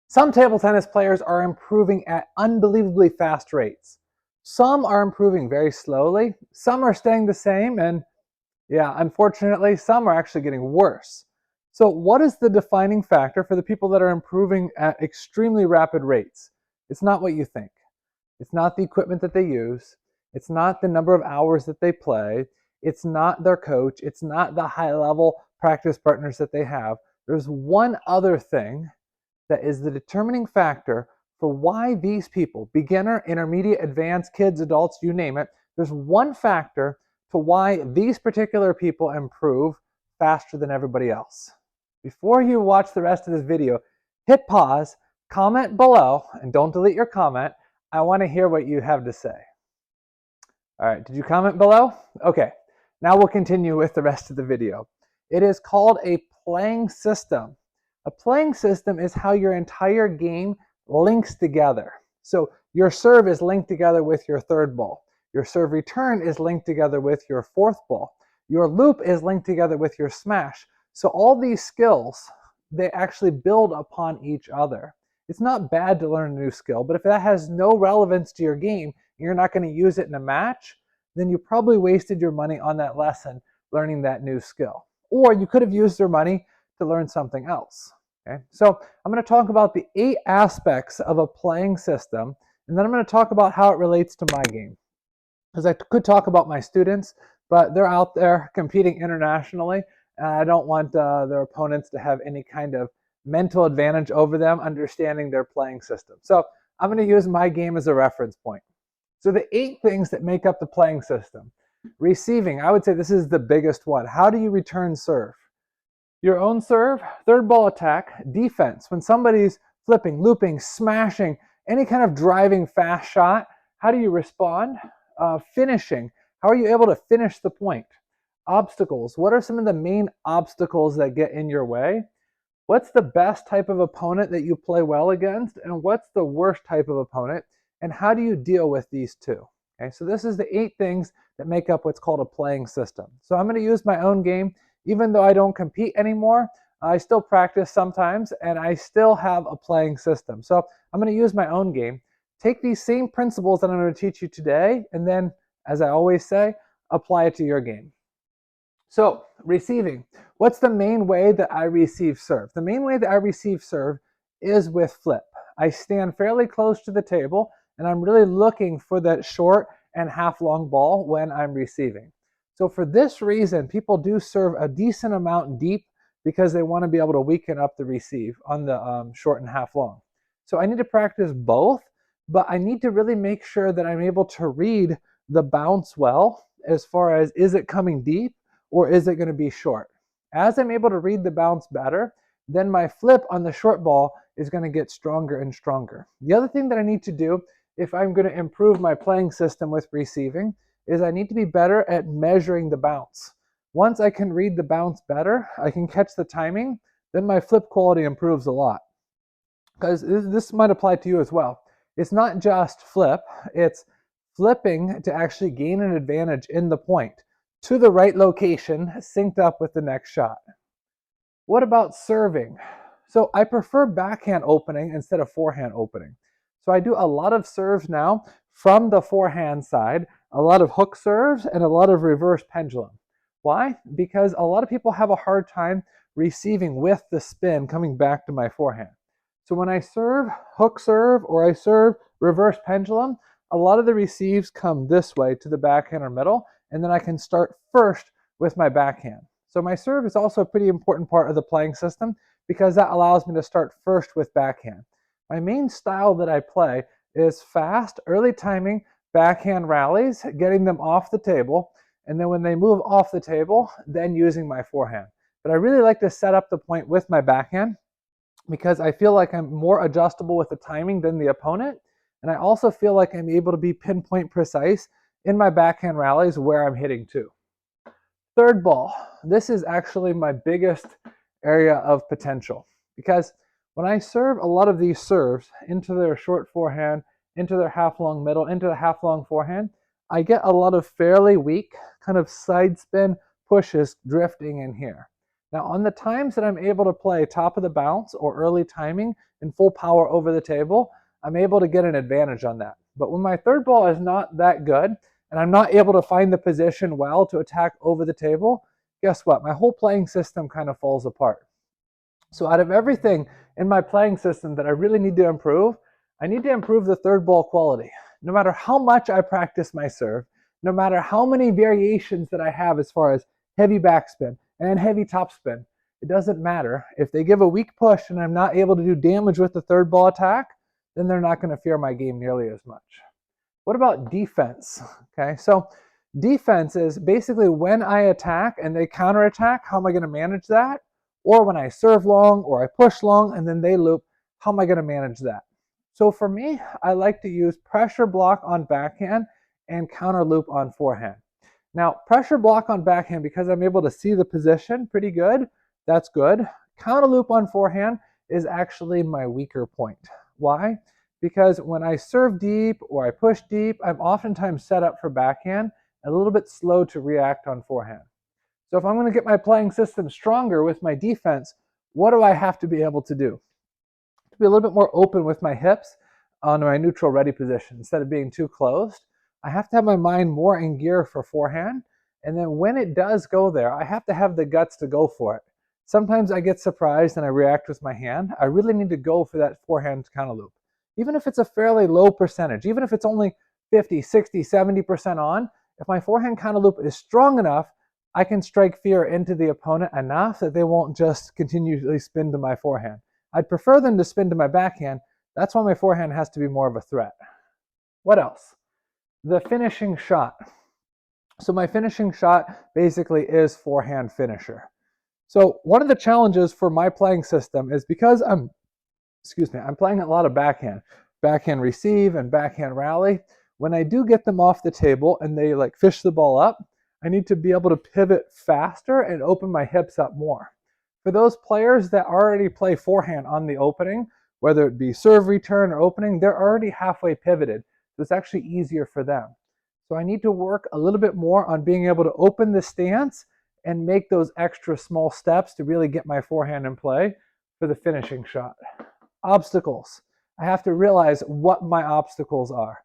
Some table tennis players are improving at unbelievably fast rates. Some are improving very slowly. Some are staying the same. And yeah, unfortunately, some are actually getting worse. So, what is the defining factor for the people that are improving at extremely rapid rates? It's not what you think. It's not the equipment that they use. It's not the number of hours that they play. It's not their coach. It's not the high level practice partners that they have. There's one other thing that is the determining factor for why these people, beginner, intermediate, advanced, kids, adults, you name it, there's one factor to why these particular people improve faster than everybody else. Before you watch the rest of this video, hit pause, comment below, and don't delete your comment. I want to hear what you have to say. All right, did you comment below? Okay, now we'll continue with the rest of the video. It is called a playing system. A playing system is how your entire game links together. So your serve is linked together with your third ball. Your serve return is linked together with your fourth ball. Your loop is linked together with your smash. So all these skills, they actually build upon each other. It's not bad to learn a new skill, but if that has no relevance to your game, you're not going to use it in a match, then you probably wasted your money on that lesson learning that new skill. Or you could have used your money to learn something else. Okay? So I'm going to talk about the 8 aspects of a playing system, and then I'm going to talk about how it relates to my game. Because I could talk about my students, but they're out there competing internationally, and I don't want their opponents to have any kind of mental advantage over them understanding their playing system. So I'm going to use my game as a reference point. So the 8 things that make up the playing system. Receiving, I would say this is the biggest one. How do you return serve? Your own serve, third ball attack, defense. When somebody's flipping, looping, smashing, any kind of driving fast shot, how do you respond? Finishing, how are you able to finish the point? Obstacles, what are some of the main obstacles that get in your way? What's the best type of opponent that you play well against? And what's the worst type of opponent? And how do you deal with these two? Okay, so this is the 8 things that make up what's called a playing system. So I'm going to use my own game. Even though I don't compete anymore, I still practice sometimes, and I still have a playing system. So I'm going to use my own game, take these same principles that I'm going to teach you today, and then, as I always say, apply it to your game. So, receiving. What's the main way that I receive serve? The main way that I receive serve is with flip. I stand fairly close to the table, and I'm really looking for that short and half long ball when I'm receiving. So for this reason, people do serve a decent amount deep because they want to be able to weaken up the receive on the short and half long. So I need to practice both, but I need to really make sure that I'm able to read the bounce well as far as is it coming deep or is it going to be short. As I'm able to read the bounce better, then my flip on the short ball is going to get stronger and stronger. The other thing that I need to do if I'm going to improve my playing system with receiving is I need to be better at measuring the bounce. Once I can read the bounce better, I can catch the timing, then my flip quality improves a lot. Because this might apply to you as well. It's not just flip, it's flipping to actually gain an advantage in the point to the right location, synced up with the next shot. What about serving? So I prefer backhand opening instead of forehand opening. So I do a lot of serves now from the forehand side, a lot of hook serves and a lot of reverse pendulum. Why? Because a lot of people have a hard time receiving with the spin coming back to my forehand. So when I serve hook serve or I serve reverse pendulum, a lot of the receives come this way to the backhand or middle, and then I can start first with my backhand. So my serve is also a pretty important part of the playing system because that allows me to start first with backhand. My main style that I play is fast, early timing, backhand rallies, getting them off the table, and then when they move off the table, then using my forehand. But I really like to set up the point with my backhand because I feel like I'm more adjustable with the timing than the opponent, and I also feel like I'm able to be pinpoint precise in my backhand rallies where I'm hitting to. Third ball. This is actually my biggest area of potential because when I serve a lot of these serves into their short forehand, into their half long middle, into the half long forehand, I get a lot of fairly weak kind of side spin pushes drifting in here. Now, on the times that I'm able to play top of the bounce or early timing in full power over the table, I'm able to get an advantage on that. But when my third ball is not that good and I'm not able to find the position well to attack over the table, guess what? My whole playing system kind of falls apart. So out of everything in my playing system that I really need to improve, I need to improve the third ball quality. No matter how much I practice my serve, no matter how many variations that I have as far as heavy backspin and heavy topspin, it doesn't matter. If they give a weak push and I'm not able to do damage with the third ball attack, then they're not going to fear my game nearly as much. What about defense? Okay, so defense is basically when I attack and they counterattack, how am I going to manage that? Or when I serve long or I push long and then they loop, how am I going to manage that? So for me, I like to use pressure block on backhand and counter loop on forehand. Now, pressure block on backhand, because I'm able to see the position pretty good, that's good. Counter loop on forehand is actually my weaker point. Why? Because when I serve deep or I push deep, I'm oftentimes set up for backhand, a little bit slow to react on forehand. So if I'm going to get my playing system stronger with my defense, what do I have to be able to do? To be a little bit more open with my hips on my neutral ready position instead of being too closed. I have to have my mind more in gear for forehand. And then when it does go there, I have to have the guts to go for it. Sometimes I get surprised and I react with my hand. I really need to go for that forehand counter loop. Even if it's a fairly low percentage, even if it's only 50, 60, 70% on, if my forehand counter loop is strong enough, I can strike fear into the opponent enough that they won't just continually spin to my forehand. I'd prefer them to spin to my backhand. That's why my forehand has to be more of a threat. What else? The finishing shot. So my finishing shot basically is forehand finisher. So one of the challenges for my playing system is because I'm playing a lot of backhand receive and backhand rally. When I do get them off the table and they like fish the ball up, I need to be able to pivot faster and open my hips up more. For those players that already play forehand on the opening, whether it be serve return or opening, they're already halfway pivoted. So it's actually easier for them. So I need to work a little bit more on being able to open the stance and make those extra small steps to really get my forehand in play for the finishing shot. Obstacles. I have to realize what my obstacles are.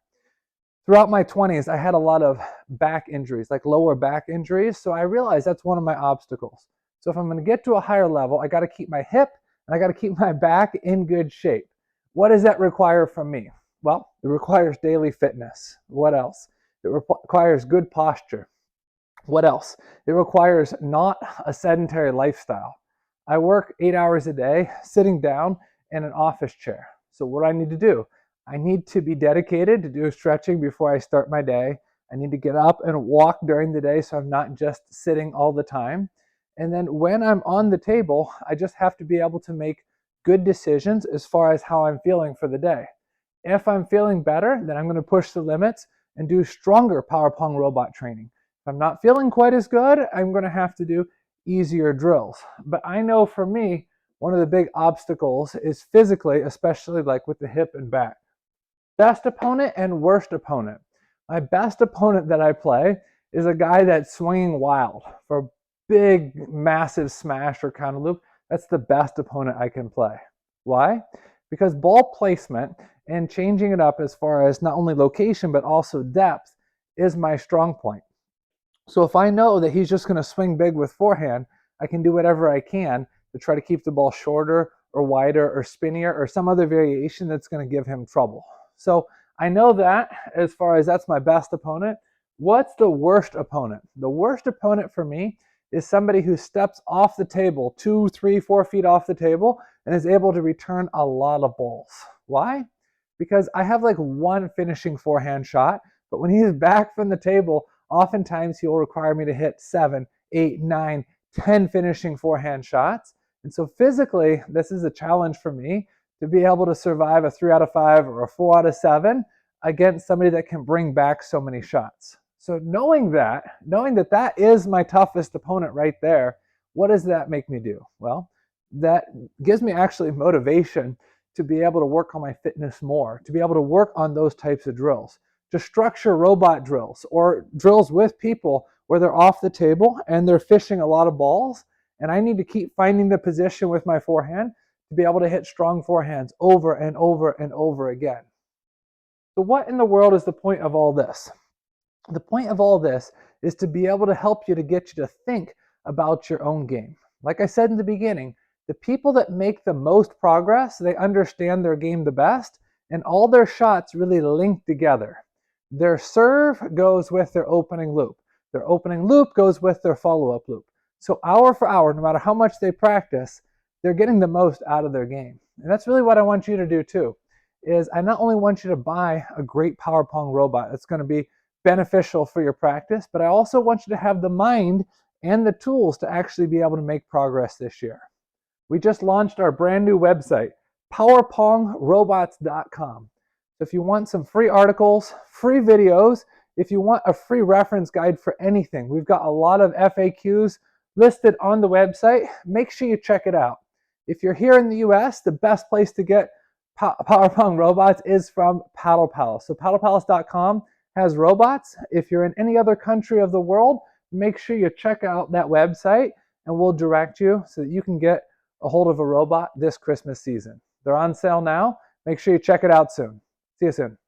Throughout my 20s, I had a lot of back injuries, like lower back injuries. So I realized that's one of my obstacles. So if I'm going to get to a higher level, I got to keep my hip and I got to keep my back in good shape. What does that require from me? Well, it requires daily fitness. What else? It requires good posture. What else? It requires not a sedentary lifestyle. I work 8 hours a day sitting down in an office chair. So what do I need to do? I need to be dedicated to do stretching before I start my day. I need to get up and walk during the day so I'm not just sitting all the time. And then when I'm on the table, I just have to be able to make good decisions as far as how I'm feeling for the day. If I'm feeling better, then I'm going to push the limits and do stronger power pong robot training. If I'm not feeling quite as good, I'm going to have to do easier drills. But I know for me, one of the big obstacles is physically, especially like with the hip and back. Best opponent and worst opponent. My best opponent that I play is a guy that's swinging wild for a big, massive smash or counter loop. That's the best opponent I can play. Why? Because ball placement and changing it up as far as not only location but also depth is my strong point. So if I know that he's just going to swing big with forehand, I can do whatever I can to try to keep the ball shorter or wider or spinnier or some other variation that's going to give him trouble. So I know that as far as that's my best opponent. What's the worst opponent? The worst opponent for me is somebody who steps off the table 2, 3, 4 feet off the table and is able to return a lot of balls. Why? Because I have like one finishing forehand shot, but when he's back from the table, oftentimes he'll require me to hit 7, 8, 9, 10 finishing forehand shots. And so physically, this is a challenge for me to be able to survive a 3 out of 5 or a 4 out of 7 against somebody that can bring back so many shots. So knowing that that is my toughest opponent right there, what does that make me do? Well, that gives me actually motivation to be able to work on my fitness more, to be able to work on those types of drills, to structure robot drills or drills with people where they're off the table and they're fishing a lot of balls and I need to keep finding the position with my forehand to be able to hit strong forehands over and over and over again. So what in the world is the point of all this? The point of all this is to be able to help you to get you to think about your own game. Like I said in the beginning, the people that make the most progress, they understand their game the best, and all their shots really link together. Their serve goes with their opening loop. Their opening loop goes with their follow-up loop. So hour for hour, no matter how much they practice, they're getting the most out of their game. And that's really what I want you to do too, is I not only want you to buy a great Power Pong robot that's going to be beneficial for your practice, but I also want you to have the mind and the tools to actually be able to make progress this year. We just launched our brand new website, powerpongrobots.com. So if you want some free articles, free videos, if you want a free reference guide for anything, we've got a lot of FAQs listed on the website. Make sure you check it out. If you're here in the US, the best place to get Power Pong robots is from Paddle Palace. So paddlepalace.com has robots. If you're in any other country of the world, make sure you check out that website and we'll direct you so that you can get a hold of a robot this Christmas season. They're on sale now. Make sure you check it out soon. See you soon.